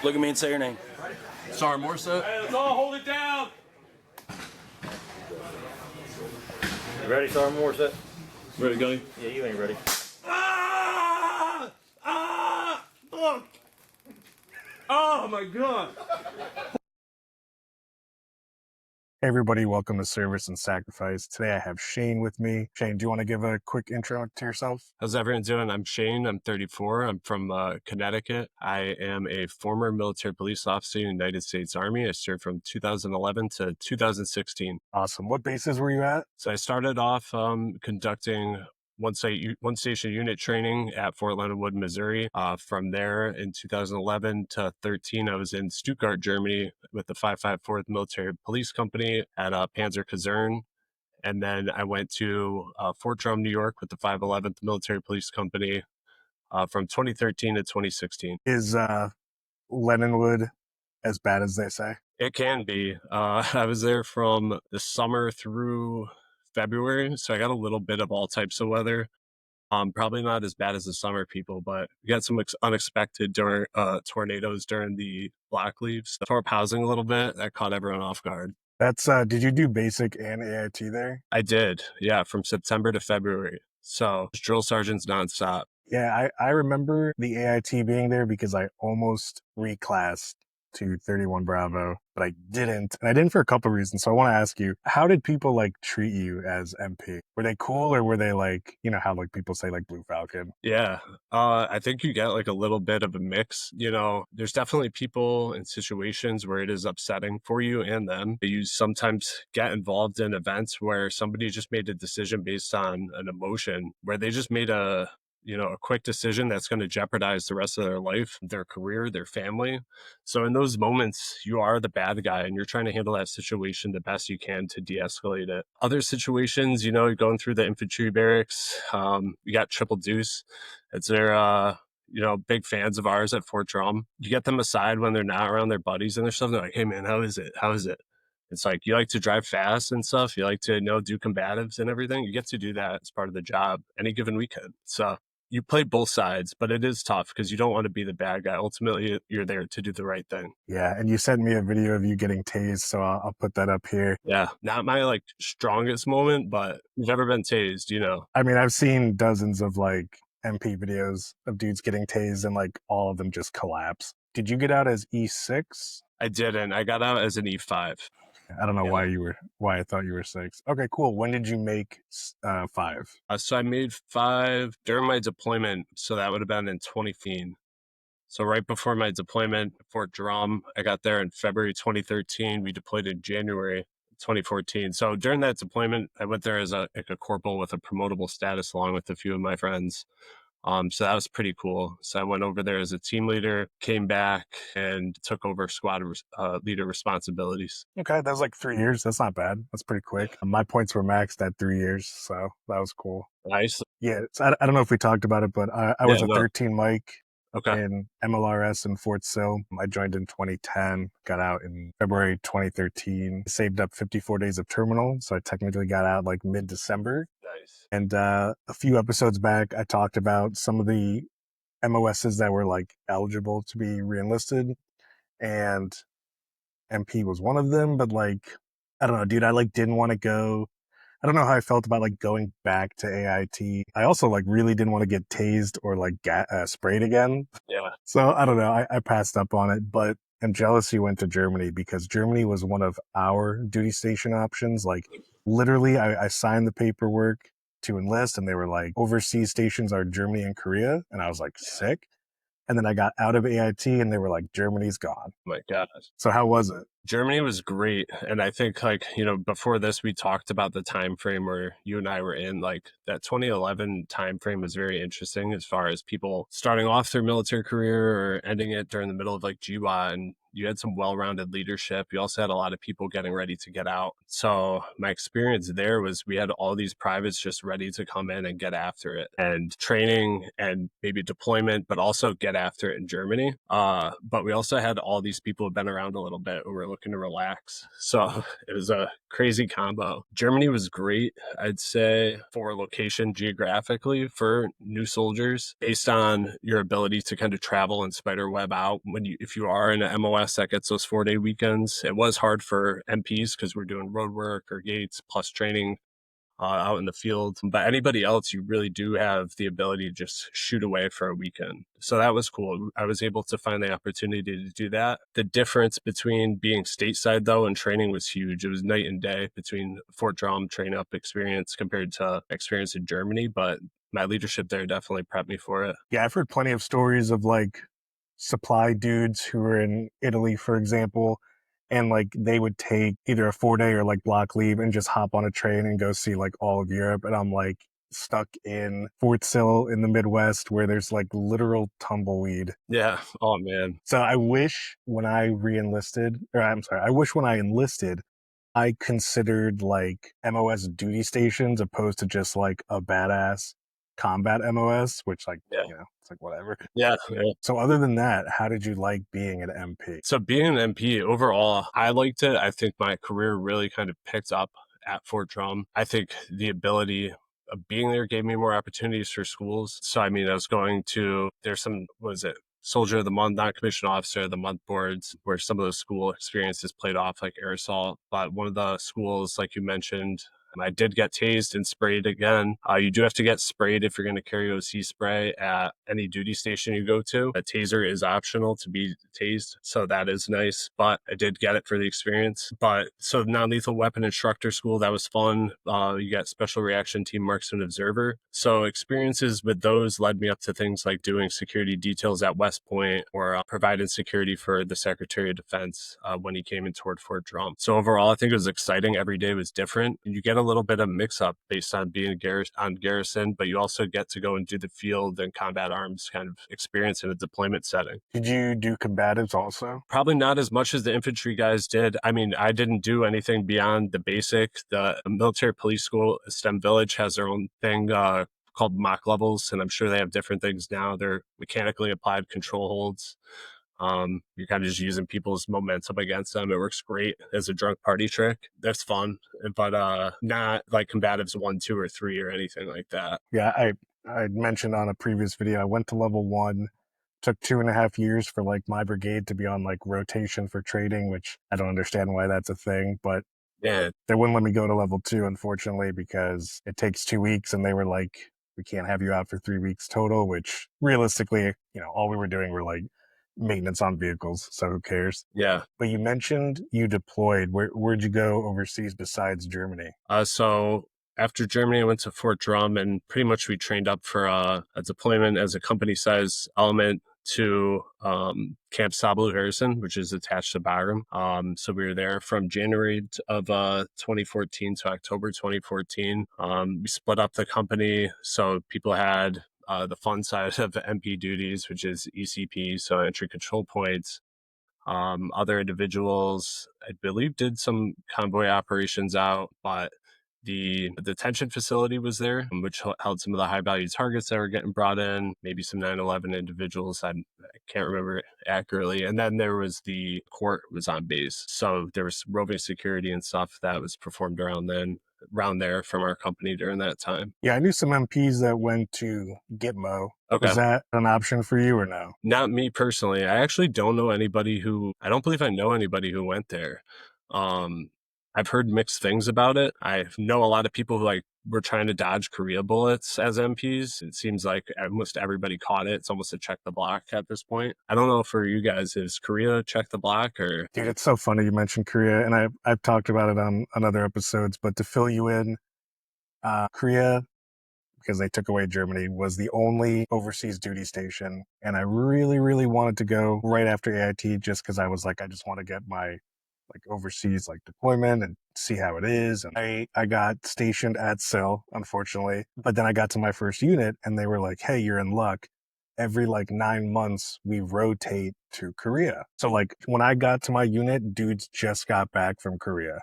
Look at me and say your name. Sergeant Morset. Hey, let's all hold it down. You ready, Sergeant Morset? Ready, Gunny? Yeah, you ain't ready. Look! Oh my God! Hey everybody, welcome to Service and Sacrifice. Today I have Shane with me. Shane, do you want to give a quick intro to yourself? How's everyone doing? I'm Shane. I'm 34. I'm from Connecticut. I am a former military police officer in the United States Army. I served from 2011 to 2016. Awesome. What bases were you at? So I started off conducting one station unit training at Fort Leonard Wood, Missouri. From there in 2011 to 13, I was in Stuttgart, Germany with the 554th Military Police Company at Panzerkaserne. And then I went to Fort Drum, New York with the 511th Military Police Company from 2013 to 2016. Is Leninwood as bad as they say? It can be. I was there from the summer through February, so I got a little bit of all types of weather. Probably not as bad as the summer people, but we got some unexpected tornadoes during the block leaves. Tore up housing a little bit. That caught everyone off guard. That's did you do basic and AIT there? I did, yeah, from September to February. So drill sergeants nonstop. Yeah, I remember the AIT being there because I almost reclassed to 31 Bravo, but I didn't. And I didn't for a couple of reasons. So I want to ask you, how did people like treat you as MP? Were they cool or were they like, you know, how like people say like Blue Falcon? Yeah, I think you get like a little bit of a mix. You know, there's definitely people in situations where it is upsetting for you and them. You sometimes get involved in events where somebody just made a decision based on an emotion, where they just made a quick decision that's going to jeopardize the rest of their life, their career, their family. So in those moments, you are the bad guy and you're trying to handle that situation the best you can to de-escalate it. Other situations, you know, going through the infantry barracks, you got Triple Deuce. It's their, big fans of ours at Fort Drum. You get them aside when they're not around their buddies and their stuff. They're like, hey man, how is it? How is it? It's like, you like to drive fast and stuff. You like to, do combatives and everything. You get to do that as part of the job any given weekend. So you play both sides, but it is tough because you don't want to be the bad guy. Ultimately, you're there to do the right thing. Yeah, and you sent me a video of you getting tased, so I'll put that up here. Yeah, not my like strongest moment, but you've ever been tased, you know. I mean, I've seen dozens of like MP videos of dudes getting tased and like all of them just collapse. Did you get out as E6? I didn't. I got out as an E5. I don't know why I thought you were 6. Okay, cool. When did you make 5? So I made 5 during my deployment. So that would have been in 2015. So right before my deployment, Fort Drum, I got there in February 2013. We deployed in January 2014. So during that deployment, I went there as a corporal with a promotable status along with a few of my friends. So that was pretty cool. So I went over there as a team leader, came back and took over squad leader responsibilities. Okay, that was like 3 years. That's not bad. That's pretty quick. My points were maxed at 3 years, so that was cool. Nice. Yeah, I don't know if we talked about it, but I was a 13 Mike in MLRS in Fort Sill. I joined in 2010, got out in February 2013, saved up 54 days of terminal, so I technically got out like mid-December. Nice. And a few episodes back, I talked about some of the MOSs that were like eligible to be reenlisted, and MP was one of them. But like, I don't know, dude, I like didn't want to go. I don't know how I felt about like going back to AIT. I also like really didn't want to get tased or like sprayed again. Yeah. So I don't know. I passed up on it, but I'm jealous you went to Germany because Germany was one of our duty station options. Like literally, I signed the paperwork to enlist and they were like, overseas stations are Germany and Korea. And I was like, sick. And then I got out of AIT and they were like, Germany's gone. Oh my God. So how was it? Germany was great. And I think like, before this, we talked about the time frame where you and I were in. Like that 2011 time frame was very interesting as far as people starting off their military career or ending it during the middle of like GWAT and You had some well-rounded leadership. You also had a lot of people getting ready to get out. So my experience there was we had all these privates just ready to come in and get after it, and training and maybe deployment, but also get after it in Germany. But we also had all these people who've been around a little bit who were looking to relax. So it was a crazy combo. Germany was great, I'd say, for location geographically for new soldiers, based on your ability to kind of travel and spider web out. If you are in an MOS that gets those 4-day weekends, it was hard for MPs because we're doing road work or gates plus training out in the field. But anybody else, you really do have the ability to just shoot away for a weekend. So that was cool. I was able to find the opportunity to do that. The difference between being stateside, though, and training was huge. It was night and day between Fort Drum train up experience compared to experience in Germany. But my leadership there definitely prepped me for it. Yeah, I've heard plenty of stories of like supply dudes who were in Italy, for example, and like they would take either a 4-day or like block leave and just hop on a train and go see like all of Europe. And I'm like stuck in Fort Sill in the Midwest where there's like literal tumbleweed. Yeah. Oh, man. So I wish when I enlisted, I considered like MOS duty stations opposed to just like a badass combat MOS, which like, Yeah. you know, it's like whatever. Yeah. So other than that, how did you like being an MP? So being an MP overall, I liked it. I think my career really kind of picked up at Fort Drum. I think the ability of being there gave me more opportunities for schools. So, I mean, I was going to, Soldier of the Month, non-commissioned officer of the month boards, where some of those school experiences played off, like 𝐸├▒. But one of the schools, like you mentioned, I did get tased and sprayed again. You do have to get sprayed if you're going to carry OC spray at any duty station you go to. A taser is optional to be tased, so that is nice, but I did get it for the experience. But so non-lethal weapon instructor school, that was fun. You got special reaction team marksman observer. So experiences with those led me up to things like doing security details at West Point or providing security for the Secretary of Defense when he came in toward Fort Drum. So overall, I think it was exciting. Every day was different. You get a little bit of mix-up based on being on garrison, but you also get to go and do the field and combat arms kind of experience in a deployment setting. Did you do combatives also? Probably not as much as the infantry guys did. I mean, I didn't do anything beyond the basic. The military police school, STEM Village, has their own thing called mock levels, and I'm sure they have different things now. They're mechanically applied control holds. You're kind of just using people's momentum against them. It works great as a drunk party trick. That's fun, but not like combatives 1, 2, or 3 or anything like that. Yeah, I mentioned on a previous video, I went to level 1, took 2.5 years for like my brigade to be on like rotation for trading, which I don't understand why that's a thing, but Yeah, they wouldn't let me go to level 2, unfortunately, because it takes 2 weeks and they were like, we can't have you out for 3 weeks total, which realistically, you know, all we were doing were like maintenance on vehicles, so who cares? yeah. But you mentioned you deployed. Where'd you go overseas besides Germany? So after Germany, I went to Fort Drum, and pretty much we trained up for a deployment as a company size element to Camp Sablu Harrison, which is attached to Bagram. So we were there from January of 2014 to October 2014. We split up the company, so people had the fun side of MP duties, which is ECP, so entry control points. Other individuals, I believe, did some convoy operations out, but the detention facility was there, which held some of the high value targets that were getting brought in, maybe some 9/11 individuals. I can't remember it accurately. And then there was the court was on base. So there was roving security and stuff that was performed around there from our company during that time. Yeah, I knew some MPs that went to 𝐷𝐿𝐵. Okay. Was that an option for you or no? Not me personally. I actually don't know anybody I don't believe I know anybody who went there. I've heard mixed things about it. I know a lot of people who were trying to dodge Korea bullets as MPs. It seems like almost everybody caught it. It's almost a check the block at this point. I don't know for you guys, is Korea check the block or? Dude, it's so funny you mentioned Korea, and I've talked about it on other episodes, but to fill you in, Korea, because they took away Germany, was the only overseas duty station. And I really, really wanted to go right after AIT just because I was like, I just want to get my overseas deployment and see how it is. And I got stationed at SIL, unfortunately, but then I got to my first unit and they were like, hey, you're in luck. every like 9 months we rotate to Korea. So like when I got to my unit, dudes just got back from Korea.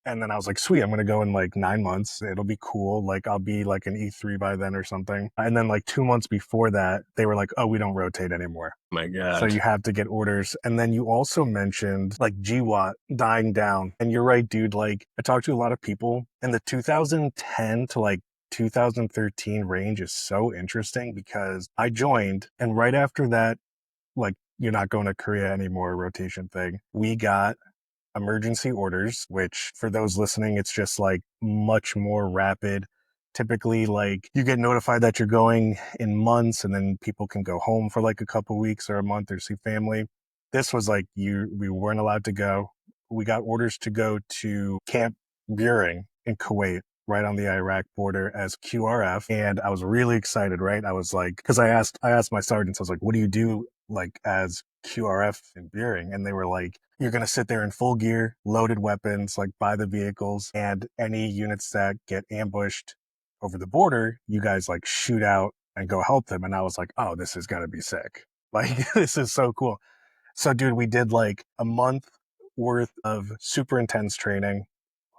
And then I was like, sweet, I'm going to go in like 9 months. It'll be cool. Like I'll be like an E3 by then or something. And then like 2 months before that, they were like, oh, we don't rotate anymore. My God. So you have to get orders. And then you also mentioned like 𝐷WAT dying down. And you're right, dude. Like I talked to a lot of people, and the 2010 to like 2013 range is so interesting because I joined, and right after that, like you're not going to Korea anymore rotation thing, we got emergency orders, which for those listening, it's just like much more rapid. Typically, like you get notified that you're going in months, and then people can go home for like a couple weeks or a month or see family. This was like we weren't allowed to go. We got orders to go to Camp 𝐬𝐿𝐵 in Kuwait, right on the Iraq border as QRF. And I was really excited, right? I was like, because I asked my sergeants, I was like, what do you do like as QRF in 𝐬𝐵? And they were like, you're going to sit there in full gear, loaded weapons, like by the vehicles, and any units that get ambushed over the border, you guys like shoot out and go help them. And I was like, oh, this is going to be sick. Like, this is so cool. So dude, we did like a month worth of super intense training,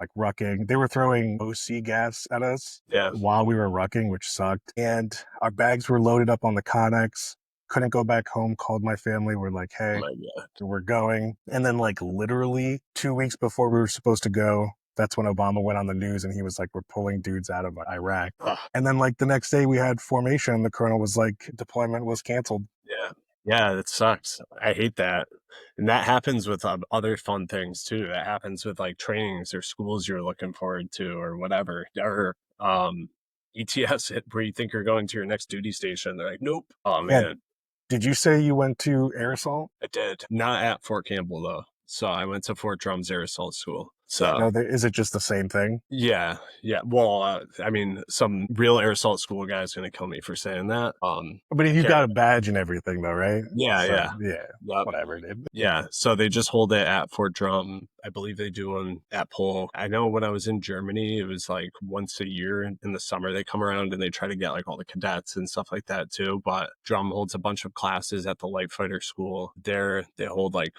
like rucking. They were throwing OC gas at us while we were rucking, which sucked. And our bags were loaded up on the Connex. Couldn't go back home, called my family. We're like, hey, we're going. And then like literally 2 weeks before we were supposed to go, that's when Obama went on the news and he was like, we're pulling dudes out of Iraq. And then like the next day we had formation and the colonel was like, deployment was canceled. Yeah, that sucks. I hate that. And that happens with other fun things too. That happens with like trainings or schools you're looking forward to or whatever. Or ETS, where you think you're going to your next duty station. They're like, nope. Oh, man. Yeah. Did you say you went to air assault? I did. Not at Fort Campbell, though. So I went to Fort Drum's air assault school. So no, is it just the same thing? Yeah. Well, I mean, some real air assault school guy's going to kill me for saying that. But you got a badge and everything, though, right? Yeah. Yep. Whatever, dude. Yeah. So they just hold it at Fort Drum. I believe they do one at Pole. I know when I was in Germany, it was like once a year in the summer. They come around and they try to get like all the cadets and stuff like that too. But Drum holds a bunch of classes at the light fighter school. There, they hold like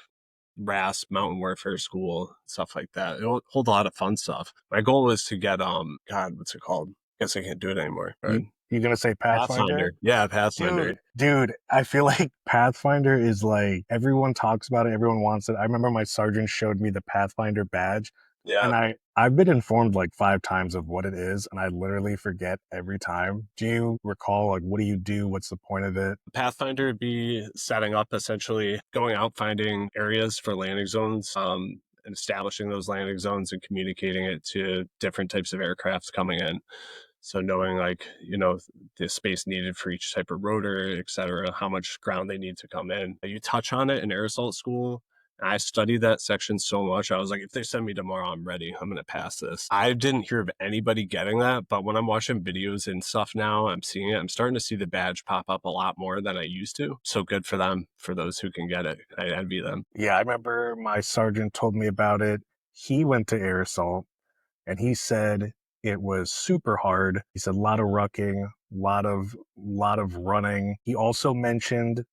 RAS, Mountain Warfare School, stuff like that. It'll hold a lot of fun stuff. My goal was to get, God, what's it called? I guess I can't do it anymore. You gonna say Pathfinder? Yeah, Pathfinder. Dude, I feel like Pathfinder is like, everyone talks about it, everyone wants it. I remember my sergeant showed me the Pathfinder badge. Yeah. And I've been informed like 5 times of what it is, and I literally forget every time. Do you recall, like, what do you do? What's the point of it? Pathfinder would be setting up, essentially going out, finding areas for landing zones, and establishing those landing zones and communicating it to different types of aircrafts coming in. So knowing like, the space needed for each type of rotor, et cetera, how much ground they need to come in. You touch on it in air assault school. I studied that section so much. I was like, if they send me tomorrow, I'm ready. I'm going to pass this. I didn't hear of anybody getting that, but when I'm watching videos and stuff now, I'm seeing it. I'm starting to see the badge pop up a lot more than I used to. So good for them, for those who can get it. I envy them. Yeah, I remember my sergeant told me about it. He went to air assault and he said it was super hard. He said a lot of rucking, a lot of running. He also mentioned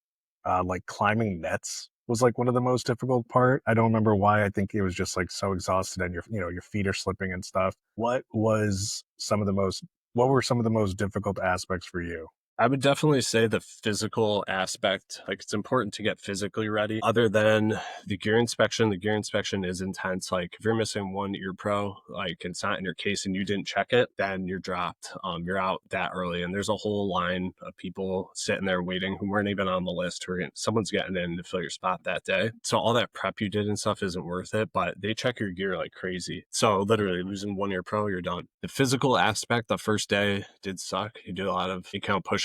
like climbing nets was like one of the most difficult part. I don't remember why. I think it was just like so exhausted and your feet are slipping and stuff. What were some of the most difficult aspects for you? I would definitely say the physical aspect, like it's important to get physically ready. Other than the gear inspection is intense. Like if you're missing one ear pro, like it's not in your case and you didn't check it, then you're dropped. You're out that early. And there's a whole line of people sitting there waiting who weren't even on the list. Someone's getting in to fill your spot that day. So all that prep you did and stuff isn't worth it, but they check your gear like crazy. So literally losing one ear pro, you're done. The physical aspect, the first day did suck. You did a lot of count push-ups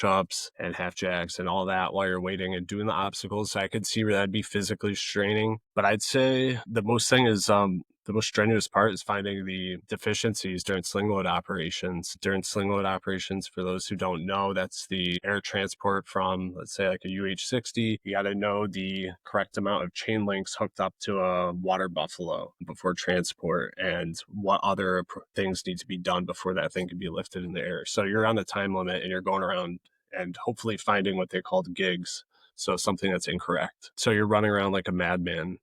and half jacks and all that while you're waiting and doing the obstacles. So I could see where that'd be physically straining. But I'd say the most strenuous part is finding the deficiencies during sling load operations. During sling load operations, for those who don't know, that's the air transport from, let's say, like a UH-60. You got to know the correct amount of chain links hooked up to a water buffalo before transport and what other things need to be done before that thing can be lifted in the air. So you're on a time limit and you're going around and hopefully finding what they called gigs. So something that's incorrect. So you're running around like a madman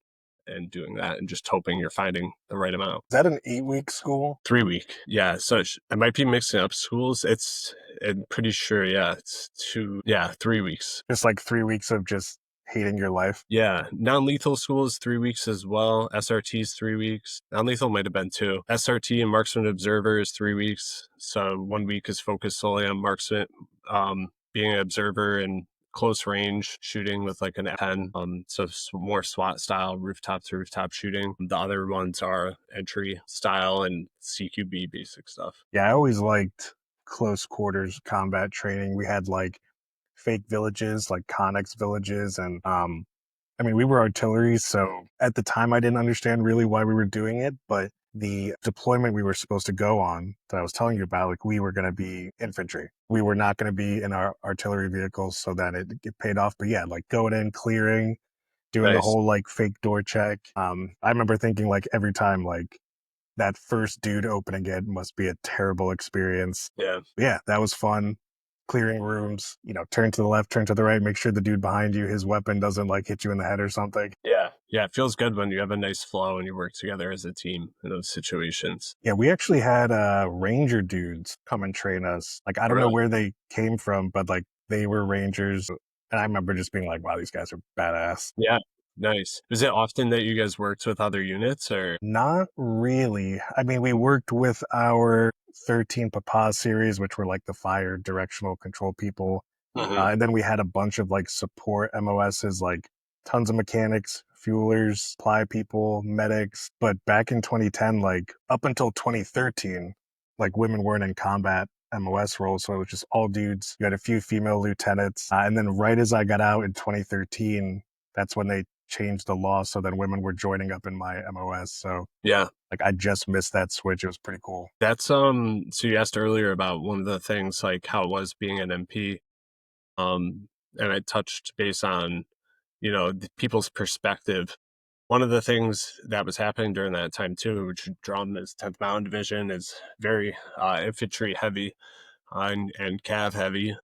and doing that and just hoping you're finding the right amount. Is that an 8-week school? 3-week. Yeah. So I might be mixing up schools. I'm pretty sure. Yeah. It's 3 weeks. Just like 3 weeks of just hating your life? Yeah. Non-lethal school is 3 weeks as well. SRT is 3 weeks. Non-lethal might have been 2. SRT and marksman observer is 3 weeks. So 1 week is focused solely on marksman, being an observer and close range shooting with like an 10. So more SWAT style, rooftop to rooftop shooting. The other ones are entry style and CQB basic stuff. Yeah, I always liked close quarters combat training. We had like fake villages, like Connex villages, and I mean, we were artillery, so at the time I didn't understand really why we were doing it, but the deployment we were supposed to go on that I was telling you about, like we were going to be infantry. We were not going to be in our artillery vehicles, so that it paid off. But yeah, like going in, clearing, doing the Nice. whole like fake door check. I remember thinking like every time like that first dude opening it must be a terrible experience. Yeah. Yeah, that was fun. Clearing rooms, turn to the left, turn to the right, make sure the dude behind you, his weapon doesn't like hit you in the head or something. Yeah. Yeah. It feels good when you have a nice flow and you work together as a team in those situations. Yeah, we actually had ranger dudes come and train us. Like, I don't know where they came from, but like they were rangers. And I remember just being like, wow, these guys are badass. Yeah. Nice. Was it often that you guys worked with other units or? Not really. I mean, we worked with our 13 Papa series, which were like the fire directional control people. And then we had a bunch of like support MOSs, like tons of mechanics, fuelers, supply people, medics. But back in 2010, like up until 2013, like women weren't in combat MOS roles. So it was just all dudes. You had a few female lieutenants. And then right as I got out in 2013, that's when they changed the law so that women were joining up in my MOS. So yeah, like I just missed that switch. It was pretty cool. That's so you asked earlier about one of the things like how it was being an MP. And I touched base on, people's perspective. One of the things that was happening during that time too, which drum is 10th Mountain Division, is very infantry heavy and cav heavy.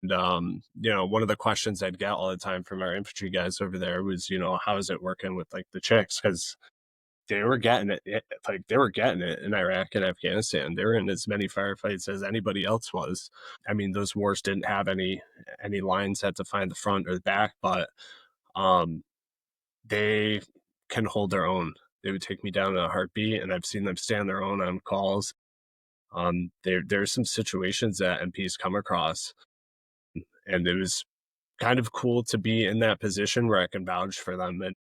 And, one of the questions I'd get all the time from our infantry guys over there was, how is it working with like the chicks? Because they were getting it in Iraq and Afghanistan. They were in as many firefights as anybody else was. I mean, those wars didn't have any lines that define the front or the back, but they can hold their own. They would take me down in a heartbeat, and I've seen them stand their own on calls. There's some situations that MPs come across, and it was kind of cool to be in that position where I can vouch for them. And,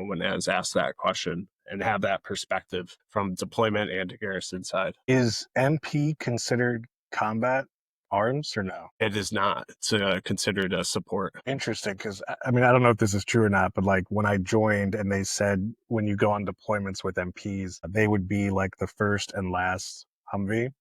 when I was asked that question and have that perspective from deployment and garrison side. Is MP considered combat arms or no? It is not. It's considered a support. Interesting, because I mean, I don't know if this is true or not, but like when I joined and they said when you go on deployments with MPs, they would be like the first and last Humvee.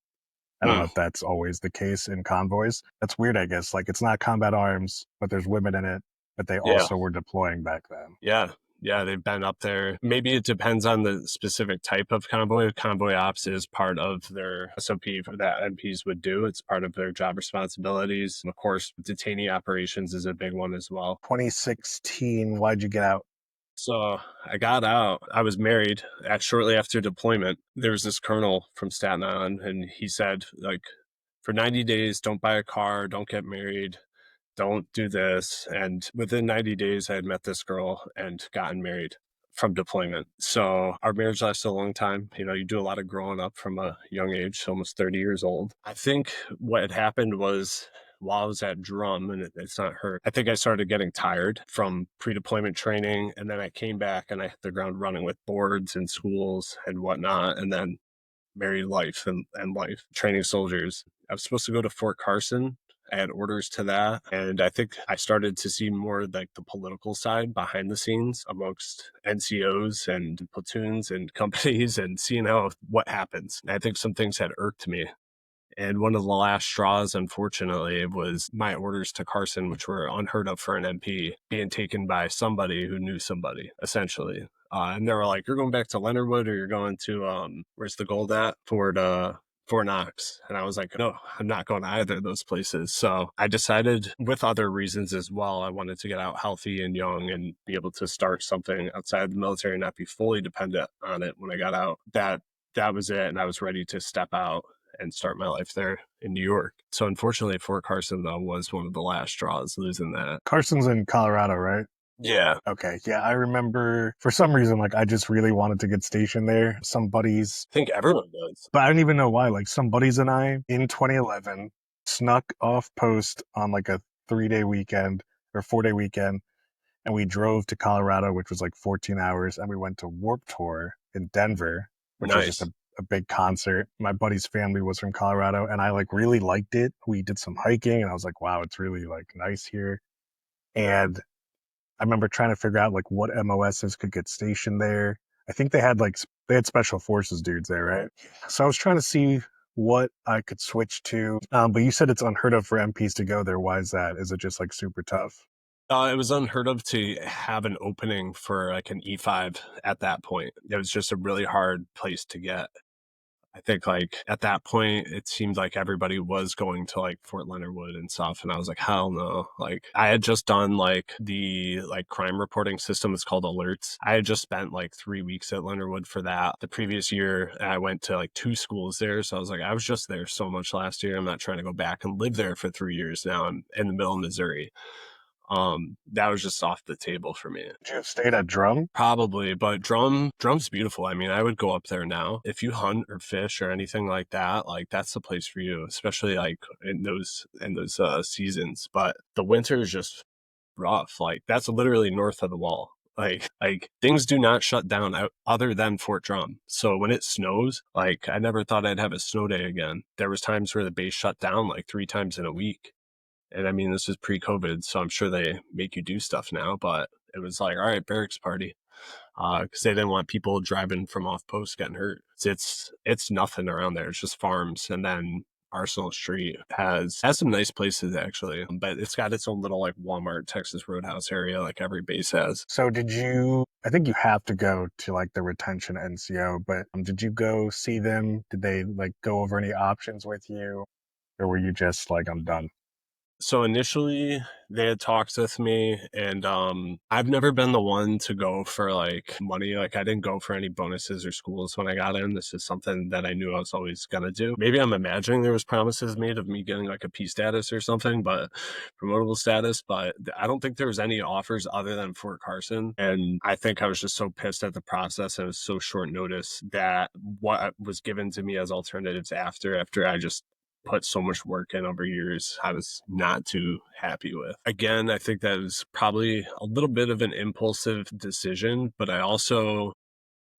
I don't know if that's always the case in convoys. That's weird, I guess. Like it's not combat arms, but there's women in it, but they also were deploying back then. Yeah. Yeah, they've been up there. Maybe it depends on the specific type of convoy. Convoy ops is part of their SOP that MPs would do. It's part of their job responsibilities. And of course, detainee operations is a big one as well. 2016, why'd you get out? So I got out. I was married shortly after deployment. There was this colonel from Staten Island, and he said, like, for 90 days, don't buy a car, don't get married, don't do this. And within 90 days, I had met this girl and gotten married from deployment. So our marriage lasted a long time. You do a lot of growing up from a young age, almost 30 years old. I think what had happened was while I was at drum, and it's not her, I think I started getting tired from pre-deployment training. And then I came back and I hit the ground running with boards and schools and whatnot. And then married life and life, training soldiers. I was supposed to go to Fort Carson. I had orders to that. And I think I started to see more like the political side behind the scenes amongst NCOs and platoons and companies and seeing what happens. And I think some things had irked me. And one of the last straws, unfortunately, was my orders to Carson, which were unheard of for an MP, being taken by somebody who knew somebody, essentially. And they were like, you're going back to Leonardwood, or you're going to, where's the gold at? Fort Fort Knox. And I was like, no, I'm not going to either of those places. So I decided, with other reasons as well, I wanted to get out healthy and young and be able to start something outside the military and not be fully dependent on it when I got out. That was it. And I was ready to step out and start my life there in New York. So unfortunately, Fort Carson, though, was one of the last straws, losing that. Carson's in Colorado, right? Yeah. Okay. Yeah, I remember for some reason, like I just really wanted to get stationed there. Some buddies, I think everyone does. but I don't even know why. Like some buddies and I in 2011 snuck off post on like a 3-day weekend or 4-day weekend. And we drove to Colorado, which was like 14 hours. And we went to Warped Tour in Denver, which was just Nice. a big concert. My buddy's family was from Colorado and I like really liked it. We did some hiking and I was like, wow, it's really like nice here. And I remember trying to figure out like what MOSs could get stationed there. I think they had special forces dudes there, right? So I was trying to see what I could switch to. But you said it's unheard of for MPs to go there. Why is that? Is it just like super tough? It was unheard of to have an opening for like an E5 at that point. It was just a really hard place to get. I think like at that point, it seemed like everybody was going to like Fort Leonard Wood and stuff. And I was like, hell no. Like I had just done like the like crime reporting system. It's called Alerts. I had just spent like 3 weeks at Leonard Wood for that. The previous year, I went to like 2 schools there. So I was like, I was just there so much last year. I'm not trying to go back and live there for 3 years now. I'm in the middle of Missouri. That was just off the table for me. Did you have stayed at Drum? Probably, but drum's beautiful. I mean, I would go up there now. If you hunt or fish or anything like that, like that's the place for you, especially like in those seasons. But the winter is just rough. Like that's literally north of the wall. Like things do not shut down other than Fort Drum. So when it snows, like I never thought I'd have a snow day again. There was times where the base shut down like 3 times in a week. And I mean, this is pre-COVID, so I'm sure they make you do stuff now, but it was like, all right, barracks party. Because they didn't want people driving from off post getting hurt. It's nothing around there. It's just farms. And then Arsenal Street has some nice places actually, but it's got its own little like Walmart, Texas Roadhouse area like every base has. So I think you have to go to like the retention NCO, but did you go see them? Did they like go over any options with you? Or were you just like, I'm done? So initially they had talked with me and I've never been the one to go for like money. Like I didn't go for any bonuses or schools when I got in. This is something that I knew I was always going to do. Maybe I'm imagining there was promises made of me getting like a P status or something, but promotable status, but I don't think there was any offers other than Fort Carson. And I think I was just so pissed at the process and it was so short notice that what was given to me as alternatives after I just put so much work in over years, I was not too happy with. Again, I think that was probably a little bit of an impulsive decision, but I also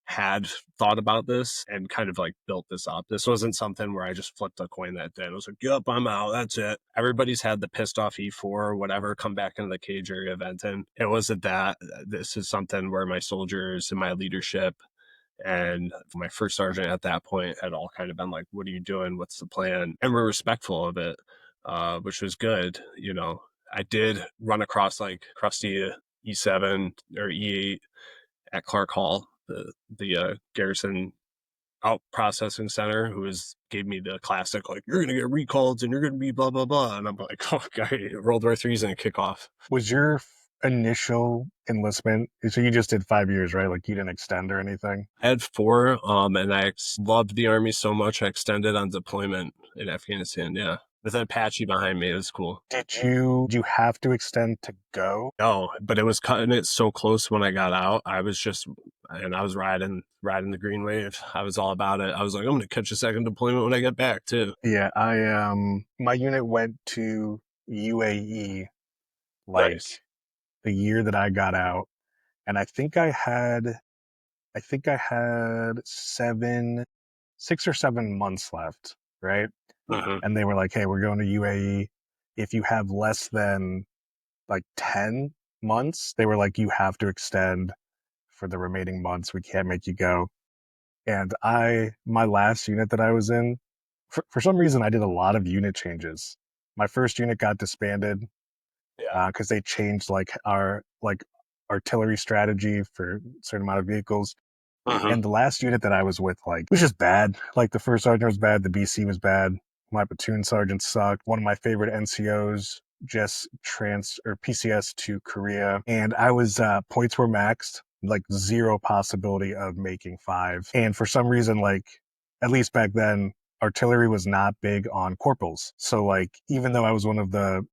had thought about this and kind of like built this up. This wasn't something where I just flipped a coin that day. I was like, yep, I'm out. That's it. Everybody's had the pissed off E4 or whatever come back into the cage area event. And it wasn't that. This is something where my soldiers and my leadership and my first sergeant at that point had all kind of been like, what are you doing? What's the plan? And we're respectful of it, which was good. You know, I did run across like crusty E7 or E8 at Clark Hall, the garrison out processing center, gave me the classic, like, you're going to get recalled and you're going to be blah, blah, blah. And I'm like, oh, okay, World War III's going to kick off. Was your initial enlistment, so you just did 5 years, right? Like you didn't extend or anything? I had 4, and I loved the Army so much I extended on deployment in Afghanistan, yeah. With an Apache behind me, it was cool. Did you have to extend to go? No, but it was cutting it so close when I got out. I was riding the green wave. I was all about it. I was like, I'm going to catch a second deployment when I get back too. Yeah, my unit went to UAE like Nice. the year that I got out, and I think I had 6 or 7 months left, right? Mhm. And they were like, hey, we're going to UAE. If you have less than like 10 months, they were like, you have to extend for the remaining months. We can't make you go. And my last unit that I was in, for some reason, I did a lot of unit changes. My first unit got disbanded Yeah. because they changed like our artillery strategy for a certain amount of vehicles. Mhm. And the last unit that I was with, like, was just bad. Like, the first sergeant was bad. The BC was bad. My platoon sergeant sucked. One of my favorite NCOs just or PCS to Korea. And I was, points were maxed, like zero possibility of making 5. And for some reason, like, at least back then, artillery was not big on corporals. So, like, even though I was one of the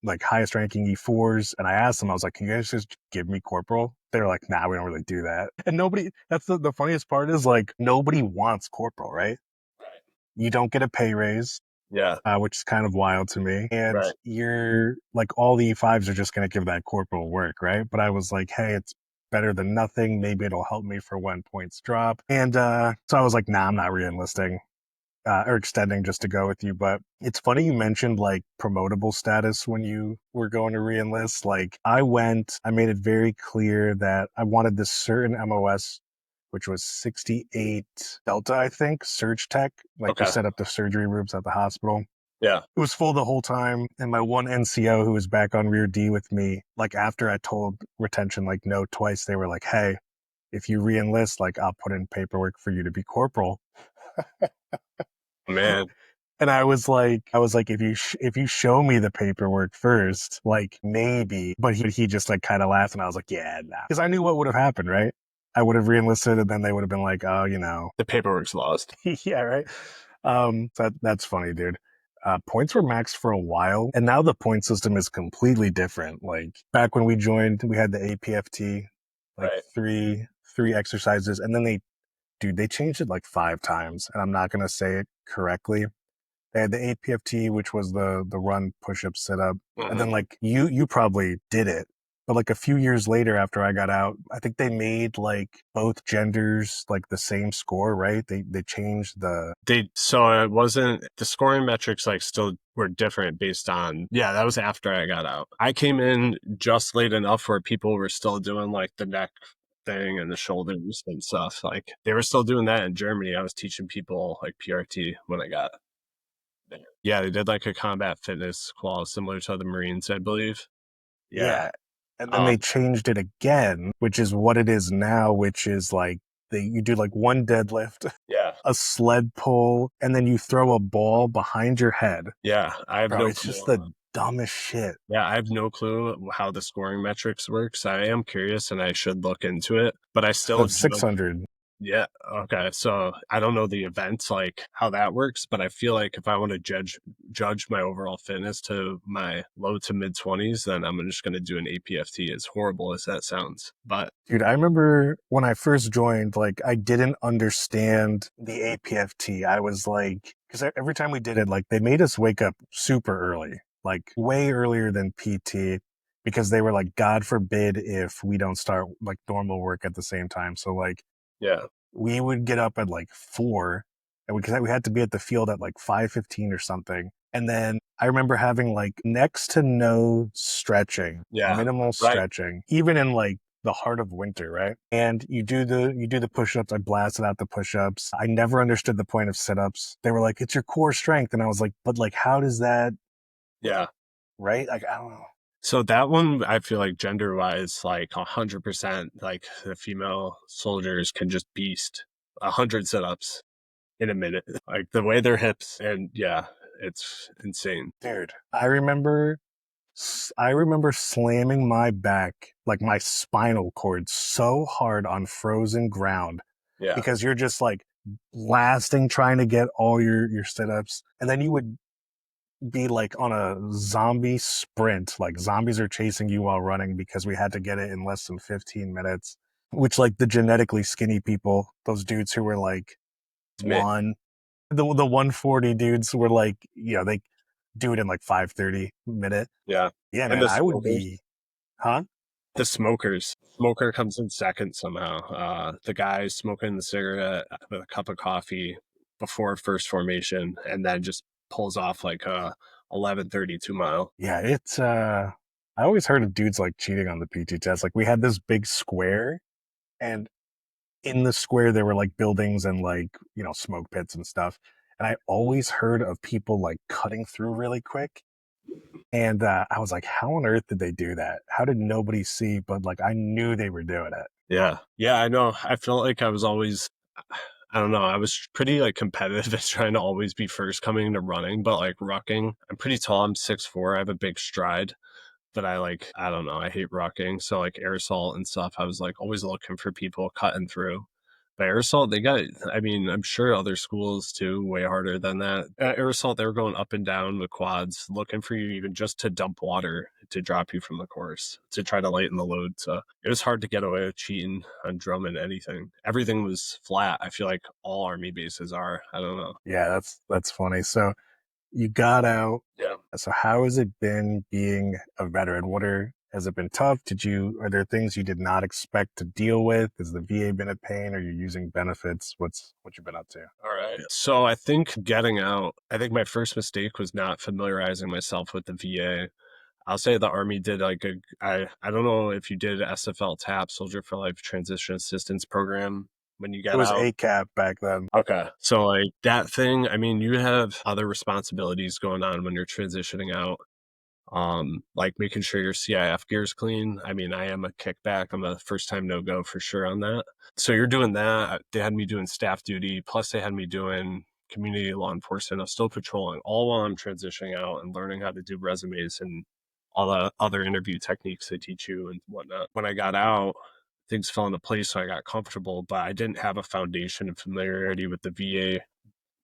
like highest ranking E4s, and I asked them, I was like, can you guys just give me corporal? They're like, nah, we don't really do that. And nobody, that's the funniest part is like, nobody wants corporal, right? You don't get a pay raise, Yeah. which is kind of wild to me. And Right. you're like, all the E5s are just going to give that corporal work, right? But I was like, hey, it's better than nothing. Maybe it'll help me for when points drop. And so I was like, nah, I'm not re-enlisting. Or extending just to go with you. But it's funny you mentioned like promotable status when you were going to re-enlist. Like I made it very clear that I wanted this certain MOS, which was 68 Delta, I think, Surge Tech. Like you Okay. set up the surgery rooms at the hospital. Yeah. It was full the whole time. And my one NCO who was back on rear D with me, like after I told retention like no twice, they were like, hey, if you re-enlist, like I'll put in paperwork for you to be corporal. Man. And I was like, if you show me the paperwork first, like maybe. But he just like kind of laughed, and I was like, yeah, nah, because I knew what would have happened, right? I would have reenlisted, and then they would have been like, oh, The paperwork's lost. yeah, right. That's funny, dude. Points were maxed for a while, and now the point system is completely different. Like back when we joined, we had the APFT, like Right. three exercises, and then they changed it like 5 times, and I'm not gonna say it correctly. They had the APFT, which was the run, push up, sit up, and then Mhm. like you probably did it, but like a few years later after I got out, I think they made like both genders like the same score, right? They changed the So it wasn't, the scoring metrics like still were different based on, yeah, that was after I got out. I came in just late enough where people were still doing like the neck thing and the shoulders and stuff. Like they were still doing that in Germany. I was teaching people like PRT when I got there. Yeah, they did like a combat fitness clause similar to the Marines, I believe. Yeah. yeah, and then they changed it again, which is what it is now, which is like you do like one deadlift, Yeah. a sled pull, and then you throw a ball behind your head. Yeah. I have Bro, no it's just clue. the dumbest shit. Yeah, I have no clue how the scoring metrics works. I am curious and I should look into it, but I So still it's 600. yeah, okay. So I don't know the events like how that works, but I feel like if I want to judge my overall fitness to my low to mid 20s, then I'm just going to do an APFT, as horrible as that sounds. But Dude, I remember when I first joined, like, I didn't understand the APFT. I was like, because every time we did it, like, they made us wake up super early, like, way earlier than PT, because they were like, God forbid if we don't start like normal work at the same time. So, like, yeah, we would get up at like 4, and we had to be at the field at like 5:15 or something. And then I remember having like next to no stretching, yeah, minimal right. stretching, even in like the heart of winter, right? And you do the push-ups. I blasted out the push-ups. I never understood the point of sit-ups. They were like, it's your core strength. And I was like, but like, how does that, Yeah. right? Like, I don't know. So that one, I feel like gender wise, like 100%, like the female soldiers can just beast 100 sit-ups in a minute, like the way their hips, and yeah, it's insane. Dude, I remember slamming my back, like my spinal cord, so hard on frozen ground Yeah. because you're just like blasting, trying to get all your sit ups. And then you would be like on a zombie sprint, like zombies are chasing you while running because we had to get it in less than 15 minutes, which, like, the genetically skinny people, those dudes who were like It's me. the 140 dudes were like, they do it in like 5:30 minute. Yeah. Yeah, And man, the I would smokers. be, huh? The smokers. Smoker comes in second somehow. The guy smoking the cigarette with a cup of coffee before first formation, and then just pulls off like a 11:32 mile. Yeah, it's I always heard of dudes like cheating on the PT test. Like we had this big square, and in the square there were like buildings and like, smoke pits and stuff. And I always heard of people like cutting through really quick. And I was like, how on earth did they do that? How did nobody see? But like I knew they were doing it. Yeah. Yeah, I know. I felt like I was always, I don't know, I was pretty like competitive at trying to always be first coming into running, but like rucking, I'm pretty tall. I'm 6'4". I have a big stride, but I don't know, I hate rucking. So like air assault and stuff, I was like always looking for people cutting through. But air assault, they got, I mean, I'm sure other schools too, way harder than that. At air assault, they were going up and down the quads, looking for you even just to dump water to drop you from the course, to try to lighten the load. So it was hard to get away with cheating on drum and anything. Everything was flat. I feel like all Army bases are. I don't know. Yeah, that's funny. So you got out. Yeah. So how has it been being a veteran? Has it been tough? Are there things you did not expect to deal with? Has the VA been a pain? Are you using benefits? What you been up to? All right. So I think getting out, I think my first mistake was not familiarizing myself with the VA. I'll say the Army did I don't know if you did SFL TAP, Soldier for Life Transition Assistance Program when you It got was out. ACAP back then. Okay. So like that thing, I mean, you have other responsibilities going on when you're transitioning out. Like making sure your CIF gear's clean. I mean, I am a kickback. I'm a first time no go for sure on that. So you're doing that. They had me doing staff duty, plus they had me doing community law enforcement. I was still patrolling all while I'm transitioning out and learning how to do resumes and all the other interview techniques they teach you and whatnot. When I got out, things fell into place, so I got comfortable, but I didn't have a foundation of familiarity with the VA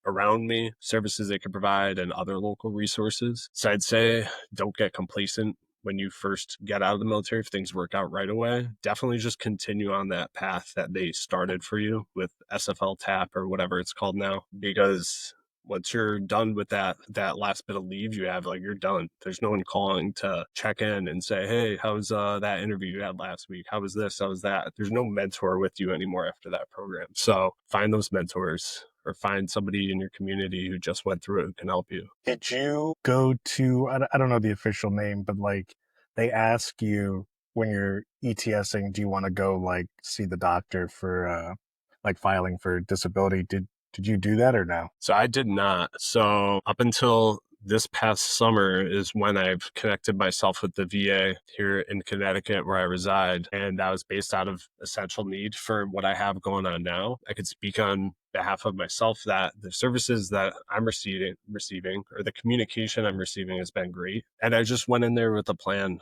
around me, services they could provide, and other local resources. So I'd say don't get complacent when you first get out of the military. If things work out right away, definitely just continue on that path that they started for you with SFL TAP or whatever it's called now, because once you're done with that last bit of leave you have, like, you're done. There's no one calling to check in and say, hey, how's that interview you had last week? How was this? How was that? There's no mentor with you anymore after that program. So find those mentors or find somebody in your community who just went through it who can help you. Did you go to, I don't know the official name, but like they ask you when you're ETSing, do you want to go like see the doctor for like filing for disability? Did you do that or no? So I did not. So up until this past summer is when I've connected myself with the VA here in Connecticut where I reside. And that was based out of essential need for what I have going on now. I could speak on behalf of myself that the services that I'm receiving or the communication I'm receiving has been great. And I just went in there with a plan.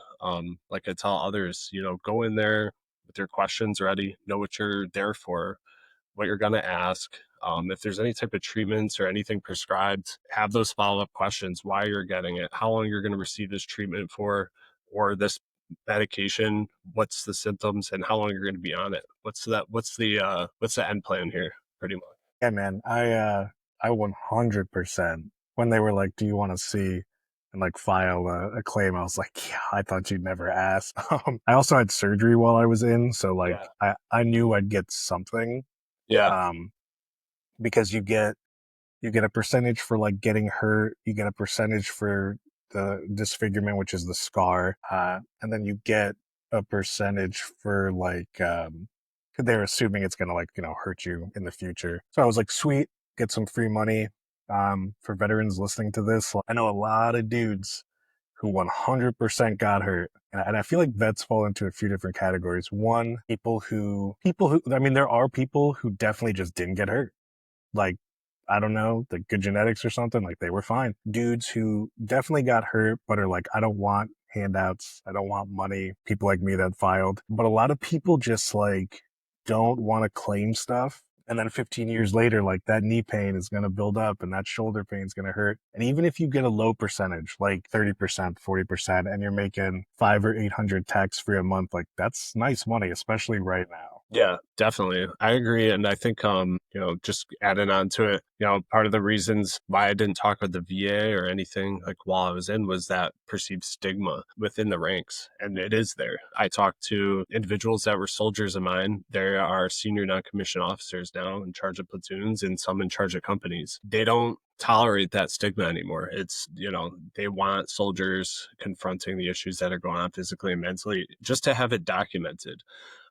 Like I tell others, go in there with your questions ready, know what you're there for, what you're going to ask. If there's any type of treatments or anything prescribed, have those follow-up questions, why you're getting it, how long you're going to receive this treatment for, or this medication, what's the symptoms, and how long you're going to be on it. What's the end plan here, pretty much. Yeah, man, I 100%, when they were like, do you want to see and like file a claim, I was like, yeah, I thought you'd never ask. I also had surgery while I was in, so like I knew I'd get something. Yeah. Because you get a percentage for like getting hurt, you get a percentage for the disfigurement, which is the scar, and then you get a percentage for like they're assuming it's gonna like hurt you in the future. So I was like, sweet, get some free money. For veterans listening to this, I know a lot of dudes who 100% got hurt. And I feel like vets fall into a few different categories. One, people who, I mean, there are people who definitely just didn't get hurt. Like, I don't know, the good genetics or something, like they were fine. Dudes who definitely got hurt, but are like, I don't want handouts. I don't want money. People like me that filed. But a lot of people just like don't want to claim stuff. And then 15 years later, like that knee pain is going to build up and that shoulder pain is going to hurt. And even if you get a low percentage, like 30%, 40%, and you're making 500 or 800 tax free a month, like that's nice money, especially right now. Yeah, definitely. I agree. And I think, just adding on to it, part of the reasons why I didn't talk with the VA or anything like while I was in was that perceived stigma within the ranks. And it is there. I talked to individuals that were soldiers of mine. There are senior non-commissioned officers now in charge of platoons and some in charge of companies. They don't tolerate that stigma anymore. It's, they want soldiers confronting the issues that are going on physically and mentally just to have it documented.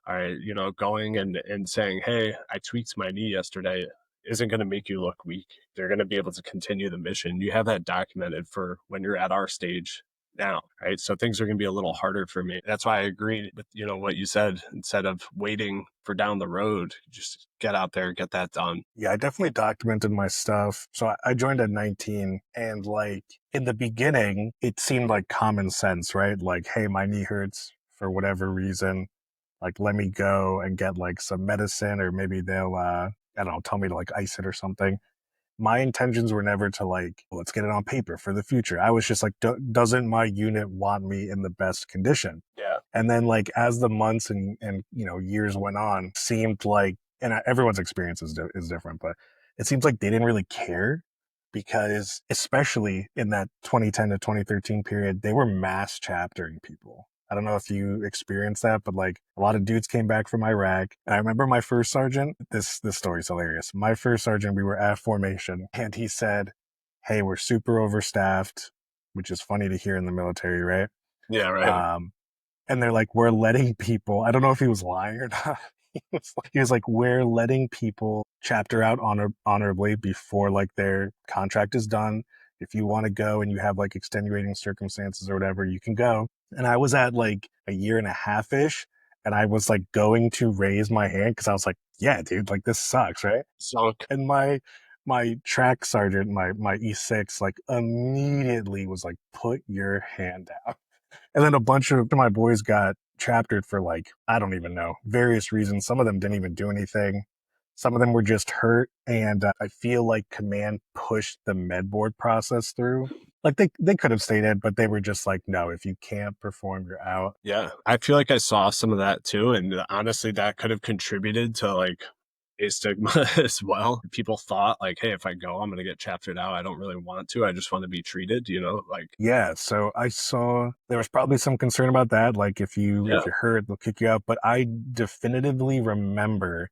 All right, going and saying, hey, I tweaked my knee yesterday isn't going to make you look weak. They're going to be able to continue the mission. You have that documented for when you're at our stage now, right? So things are going to be a little harder for me. That's why I agree with, what you said. Instead of waiting for down the road, just get out there, get that done. Yeah, I definitely documented my stuff. So I joined at 19, and like in the beginning, it seemed like common sense, right? Like, hey, my knee hurts for whatever reason. Like, let me go and get like some medicine, or maybe they'll, I don't know, tell me to like ice it or something. My intentions were never to like, let's get it on paper for the future. I was just like, doesn't my unit want me in the best condition? Yeah. And then like as the months and years went on, seemed like, and everyone's experience is different, but it seems like they didn't really care, because especially in that 2010 to 2013 period, they were mass chaptering people. I don't know if you experienced that, but like a lot of dudes came back from Iraq. And I remember my first sergeant, this story's hilarious. My first sergeant, we were at formation, and he said, hey, we're super overstaffed, which is funny to hear in the military, right? Yeah, right. And they're like, we're letting people, I don't know if he was lying or not. He was like, we're letting people chapter out honorably before like their contract is done. If you want to go and you have like extenuating circumstances or whatever, you can go. And I was at like a year and a half-ish, and I was like going to raise my hand because I was like, yeah, dude, like this sucks, right? Sunk. And my track sergeant, my E6, like immediately was like, put your hand out. And then a bunch of my boys got chaptered for like, I don't even know, various reasons. Some of them didn't even do anything. Some of them were just hurt. And I feel like command pushed the med board process through. Like they could have stayed in, but they were just like, no, if you can't perform, you're out. Yeah. I feel like I saw some of that too. And honestly, that could have contributed to like a stigma as well. People thought like, hey, if I go, I'm going to get chaptered out. I don't really want to. I just want to be treated, like. Yeah. So I saw there was probably some concern about that. Like if you're hurt, they'll kick you out. But I definitively remember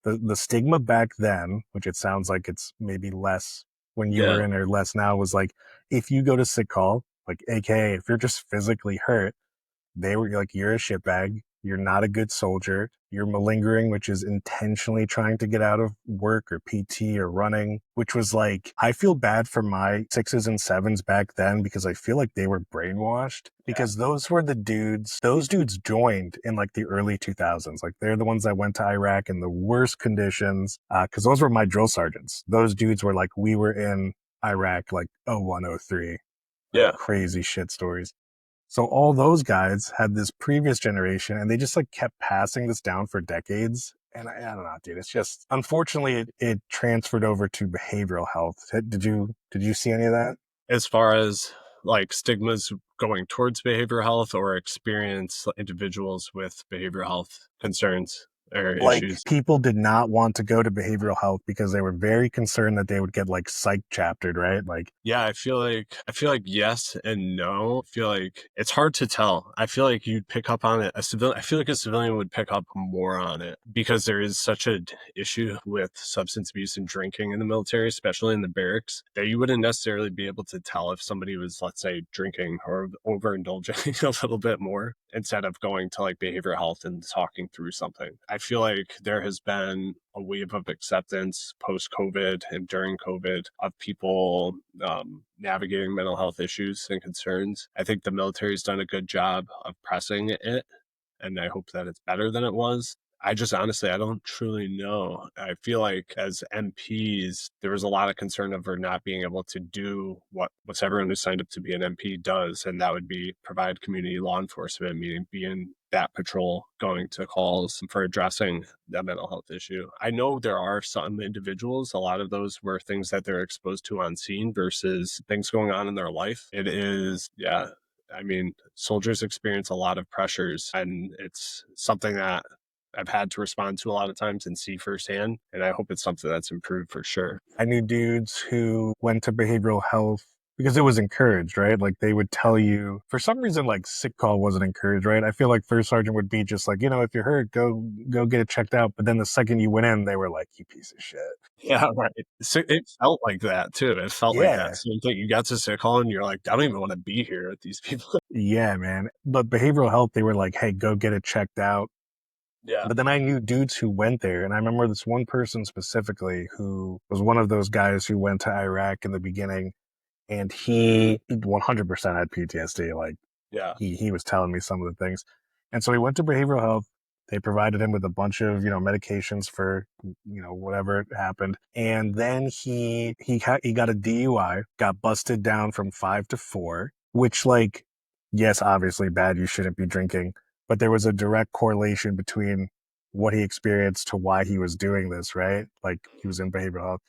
the stigma back then, which it sounds like it's maybe less when you were in or less now, was like, if you go to sick call, like AKA, if you're just physically hurt, they were like, you're a shitbag. You're not a good soldier. You're malingering, which is intentionally trying to get out of work or PT or running, which was like, I feel bad for my 6s and 7s back then, because I feel like they were brainwashed, because those were the dudes, those dudes joined in like the early 2000s. Like they're the ones that went to Iraq in the worst conditions. Cause those were my drill sergeants. Those dudes were like, we were in Iraq, like 01, 03. Yeah. Crazy shit stories. So all those guys had this previous generation, and they just like kept passing this down for decades. And I don't know, dude. It's just, unfortunately, it transferred over to behavioral health. Did you see any of that? As far as like stigmas going towards behavioral health, or experience individuals with behavioral health concerns or like issues? People did not want to go to behavioral health because they were very concerned that they would get like psych chaptered, right? Like, yeah, I feel like yes and no. I feel like it's hard to tell. I feel like you'd pick up on it. I feel like a civilian would pick up more on it, because there is such an issue with substance abuse and drinking in the military, especially in the barracks, that you wouldn't necessarily be able to tell if somebody was, let's say, drinking or overindulging a little bit more, instead of going to like behavioral health and talking through something. I feel like there has been a wave of acceptance post-COVID and during COVID of people navigating mental health issues and concerns. I think the military's done a good job of pressing it, and I hope that it's better than it was. I just honestly, I don't truly know. I feel like as MPs, there was a lot of concern over not being able to do what's everyone who signed up to be an MP does, and that would be provide community law enforcement, meaning being that patrol, going to calls for addressing that mental health issue. I know there are some individuals, a lot of those were things that they're exposed to on scene versus things going on in their life. It is, I mean, soldiers experience a lot of pressures, and it's something that I've had to respond to a lot of times and see firsthand. And I hope it's something that's improved for sure. I knew dudes who went to behavioral health because it was encouraged, right? Like they would tell you, for some reason, like sick call wasn't encouraged, right? I feel like first sergeant would be just like, if you're hurt, go get it checked out. But then the second you went in, they were like, you piece of shit. Yeah, right. So it felt like that too. It felt like that same thing. You got to sick call and you're like, I don't even want to be here with these people. Yeah, man. But behavioral health, they were like, hey, go get it checked out. Yeah. But then I knew dudes who went there. And I remember this one person specifically who was one of those guys who went to Iraq in the beginning. and he 100% had PTSD. Like, Yeah. he was telling me some of the things. And so he went to behavioral health. They provided him with a bunch of, medications for, whatever happened. And then he got a DUI, got busted down from 5 to 4, which, like, yes, obviously bad. You shouldn't be drinking, but there was a direct correlation between what he experienced to why he was doing this, right? Like, he was in behavioral health.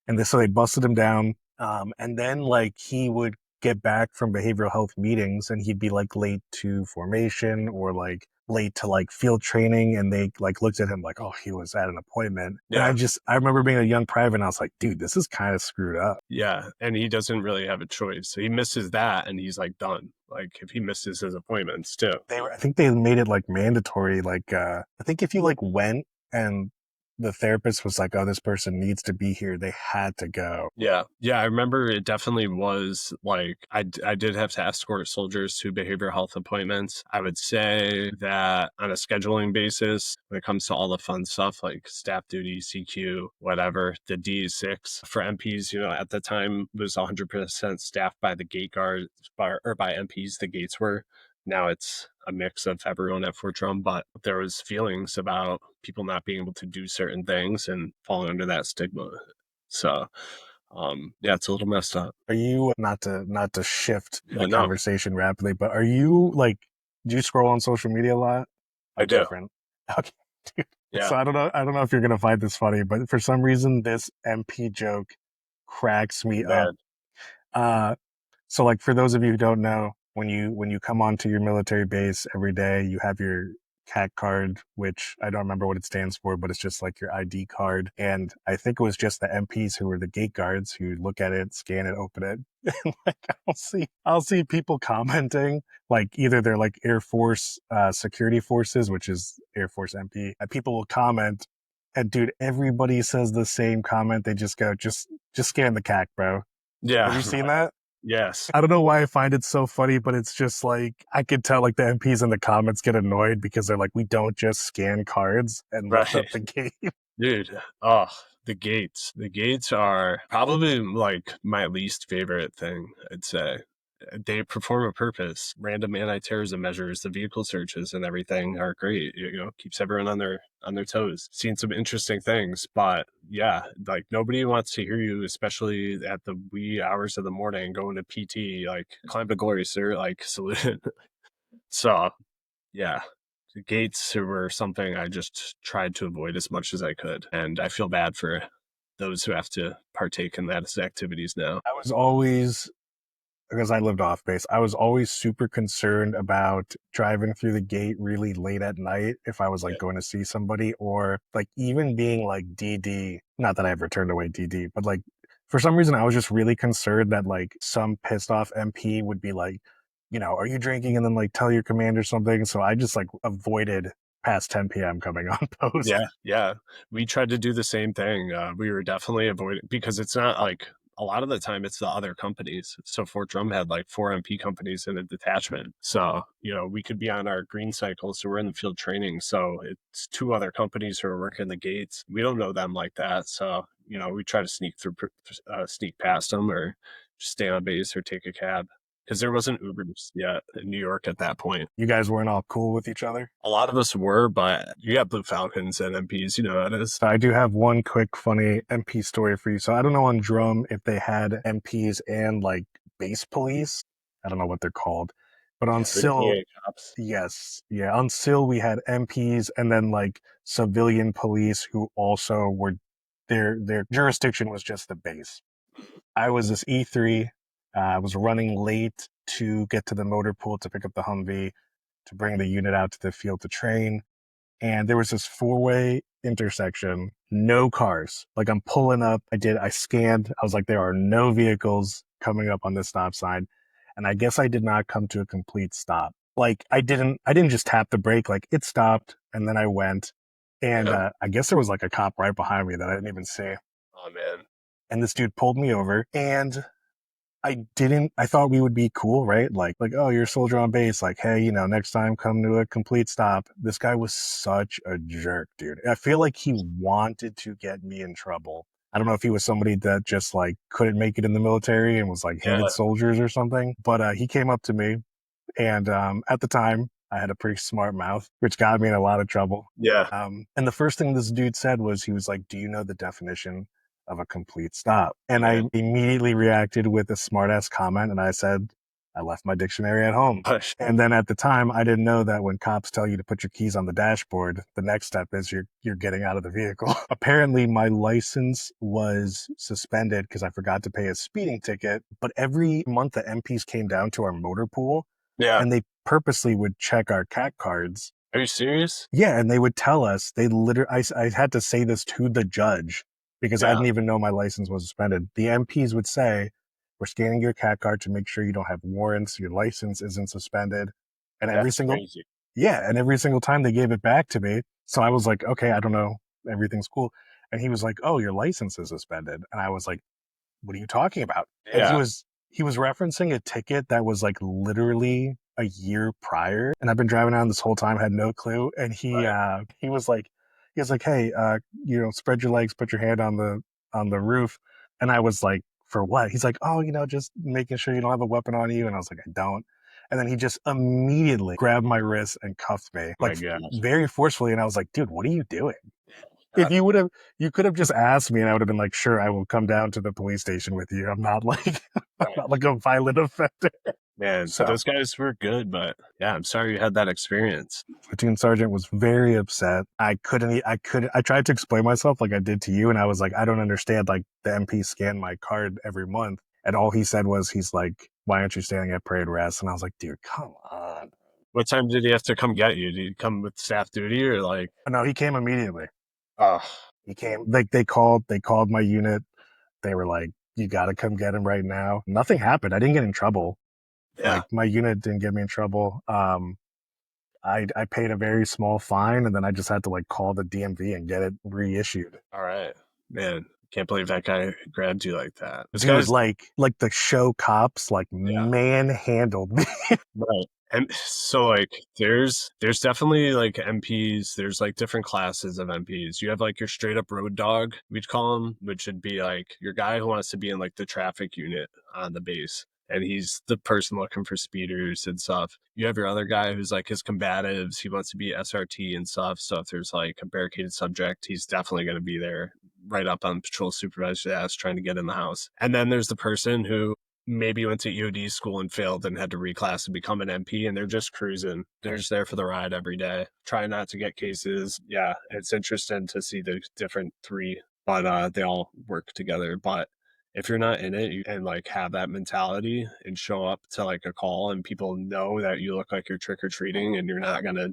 And so they busted him down. And then, like, he would get back from behavioral health meetings and he'd be like late to formation or like late to like field training. And they like looked at him like, oh, he was at an appointment. Yeah. And I remember being a young private and I was like, dude, this is kind of screwed up. Yeah. And he doesn't really have a choice. So he misses that and he's like done. Like if he misses his appointments too. I think they made it like mandatory. Like, I think if you like went and the therapist was like, oh, this person needs to be here, they had to go. Yeah. I remember it definitely was like, I did have to escort soldiers to behavioral health appointments. I would say that on a scheduling basis, when it comes to all the fun stuff like staff duty, CQ, whatever, the D is 6 for MPs, at the time was 100% staffed by the gate guards or by MPs, the gates were. Now it's a mix of everyone at Fort Drum, but there was feelings about people not being able to do certain things and falling under that stigma. So, it's a little messed up. Are you, not to shift the No. conversation rapidly, but are you like, do you scroll on social media a lot? I do. Different. Okay. Dude. Yeah. So I don't know if you're going to find this funny, but for some reason, this MP joke cracks me up. So like, for those of you who don't know, when you come onto your military base every day, you have your CAC card, which I don't remember what it stands for, but it's just like your ID card. And I think it was just the MPs who were the gate guards who look at it, scan it, open it. And like, I'll see people commenting, like either they're like Air Force security forces, which is Air Force MP, and people will comment. And dude, everybody says the same comment. They just go, just scan the CAC, bro. Yeah. Have you seen that? Yes. I don't know why I find it so funny, but it's just like, I could tell like the MPs in the comments get annoyed because they're like, we don't just scan cards and lift up the gate. Dude, the gates. The gates are probably like my least favorite thing, I'd say. They perform a purpose. Random anti-terrorism measures, the vehicle searches and everything are great. Keeps everyone on their toes. Seen some interesting things, but yeah, like nobody wants to hear you, especially at the wee hours of the morning going to PT, like climb to glory, sir, like salute. So yeah, the gates were something I just tried to avoid as much as I could. And I feel bad for those who have to partake in that activities now. I was always, because I lived off base, I was always super concerned about driving through the gate really late at night if I was like going to see somebody, or like even being like DD. Not that I ever turned away DD, but like for some reason I was just really concerned that like some pissed off MP would be like, are you drinking? And then like tell your commander something. So I just like avoided past 10 p.m. coming on post. Yeah. We tried to do the same thing. We were definitely avoiding, because it's not like, a lot of the time it's the other companies. So Fort Drum had like 4 MP companies in a detachment. So, we could be on our green cycle. So we're in the field training. So it's 2 other companies who are working the gates. We don't know them like that. So, we try to sneak past them or just stay on base or take a cab. Because there wasn't Ubers yet in New York at that point. You guys weren't all cool with each other? A lot of us were, but you got Blue Falcons and MPs, how it is. I do have one quick funny MP story for you. So I don't know on Drum if they had MPs and like base police. I don't know what they're called. But on SIL, yes. Yeah, on SIL we had MPs and then like civilian police who also were, their jurisdiction was just the base. I was this E3. I was running late to get to the motor pool to pick up the Humvee to bring the unit out to the field to train. And there was this 4-way intersection, no cars. Like I'm pulling up. I scanned. I was like, there are no vehicles coming up on this stop sign. And I guess I did not come to a complete stop. Like I didn't just tap the brake. Like it stopped and then I went. And I guess there was like a cop right behind me that I didn't even see. Oh man. And this dude pulled me over and I thought we would be cool, right? Like, oh, you're a soldier on base. Like, hey, next time come to a complete stop. This guy was such a jerk, dude. I feel like he wanted to get me in trouble. I don't know if he was somebody that just like couldn't make it in the military and was like hated soldiers or something, but he came up to me, and at the time I had a pretty smart mouth, which got me in a lot of trouble. Yeah. And the first thing this dude said was, he was like, "Do you know the definition of a complete stop?" And Yeah. I immediately reacted with a smart ass comment, and I said, "I left my dictionary at home." Hush. And then at the time, I didn't know that when cops tell you to put your keys on the dashboard, the next step is you're getting out of the vehicle. Apparently, my license was suspended because I forgot to pay a speeding ticket. But every month, the MPs came down to our motor pool, Yeah. and they purposely would check our CAT cards. Are you serious? Yeah, and they would tell us, they literally, I had to say this to the judge because I Yeah. didn't even know my license was suspended. The MPs would say, "We're scanning your CAT card to make sure you don't have warrants, your license isn't suspended." And every That's single, crazy. yeah, and every single time they gave it back to me. So I was like, okay, I don't know, everything's cool. And he was like, "Oh, your license is suspended." And I was like, "What are you talking about?" And Yeah. he was referencing a ticket that was like literally a year prior, and I've been driving around this whole time, had no clue. And he was like, "Hey, spread your legs, put your hand on the roof." And I was like, "For what?" He's like, "Oh, just making sure you don't have a weapon on you." And I was like, "I don't." And then he just immediately grabbed my wrist and cuffed me, My like gosh. very forcefully. And I was like, "Dude, what are you doing?" If you could have just asked me, and I would have been like, "Sure, I will come down to the police station with you. I'm not like, I'm not like a violent offender." Man, So those guys were good, but yeah, I'm sorry you had that experience. platoon sergeant was very upset. I tried to explain myself like I did to you, and I was like, "I don't understand. Like, the MP scanned my card every month." And all he said was, he's like, "Why aren't you standing at parade rest?" And I was like, "Dude, come on." What time did he have to come get you? Did he come with staff duty or like? No, he came immediately. Oh, He came, like, they called my unit. They were like, "You got to come get him right now." Nothing happened. I didn't get in trouble. yeah. Like, my unit didn't get me in trouble. I paid a very small fine, and then I just had to like call the DMV and get it reissued. All right, man. Can't believe that guy grabbed you like that. This Mm. Dude, guy's like the show cops like manhandled me. right. And so like there's definitely like MPs, there's like different classes of MPs. You have like your straight up road dog, we'd call him, which would be like your guy who wants to be in like the traffic unit on the base. And he's the person looking for speeders and stuff. You have your other guy who's like his combatives. He wants to be SRT and stuff. So if there's like a barricaded subject, he's definitely going to be there right up on patrol supervisor's ass trying to get in the house. And then there's the person who maybe went to EOD school and failed and had to reclass and become an MP, and they're just cruising. They're just there for the ride every day, trying not to get cases. Yeah, it's interesting to see the different three, but they all work together. But if you're not in it and like have that mentality and show up to like a call and people know that you look like you're trick or treating and you're not gonna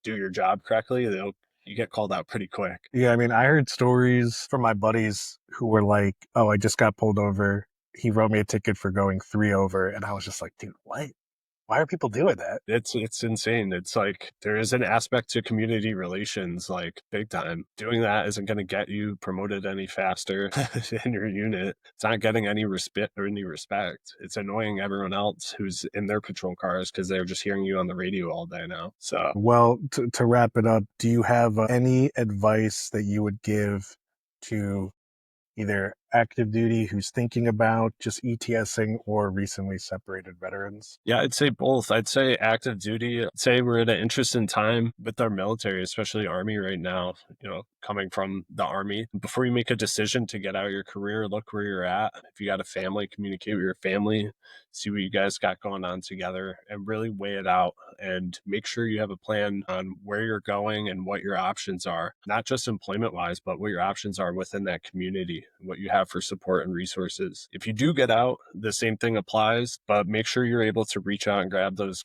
do your job correctly, you get called out pretty quick. Yeah, I mean, I heard stories from my buddies who were like, "Oh, I just got pulled over. He wrote me a ticket for going 3 over." And I was just like, "Dude, what? Why are people doing that?" It's insane. It's like there is an aspect to community relations, like big time. Doing that isn't going to get you promoted any faster in your unit. It's not getting any respect or any respect. It's annoying everyone else who's in their patrol cars because they're just hearing you on the radio all day now. So, Well, to wrap it up, do you have any advice that you would give to either active duty who's thinking about just ETSing or recently separated veterans? yeah, I'd say both. I'd say active duty. I'd say we're at an interesting time with our military, especially Army right now, coming from the Army. Before you make a decision to get out of your career, look where you're at. If you got a family, communicate with your family, see what you guys got going on together, and really weigh it out and make sure you have a plan on where you're going and what your options are, not just employment wise, but what your options are within that community, what you have for support and resources. If you do get out, the same thing applies, but make sure you're able to reach out and grab those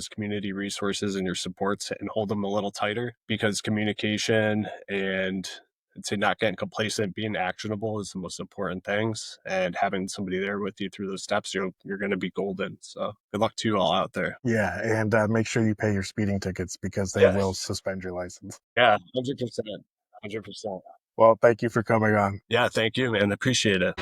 community resources and your supports and hold them a little tighter, because communication and I'd say not getting complacent, being actionable is the most important things, and having somebody there with you through those steps, you're going to be golden. So good luck to you all out there. Yeah, and make sure you pay your speeding tickets because they will suspend your license. Yeah, 100%. 100%. Well, thank you for coming on. Yeah, thank you, man. Appreciate it.